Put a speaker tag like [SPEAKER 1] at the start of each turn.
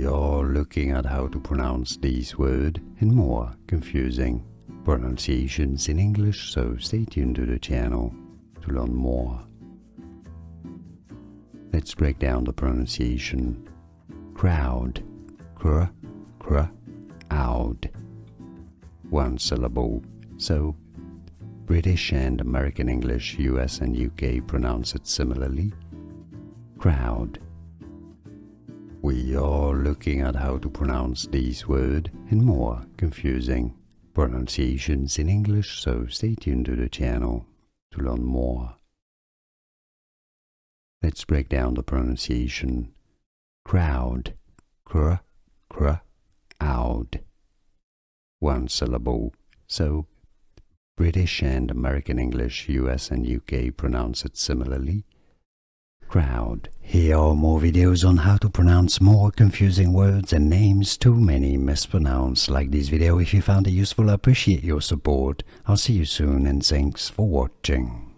[SPEAKER 1] We are looking at how to pronounce these words and more confusing pronunciations in English, so stay tuned to the channel to learn more. Let's break down the pronunciation. Crowd, out. One syllable, so British and American English, US and UK pronounce it similarly. Crowd. We are looking at how to pronounce these words and more confusing pronunciations in English, so stay tuned to the channel to learn more. Let's break down the pronunciation. Crowd, out. One syllable, so British and American English, US and UK pronounce it similarly. Crowd. Here are more videos on how to pronounce more confusing words and names too many mispronounced. Like this video if you found it useful. I appreciate your support. I'll see you soon and thanks for watching.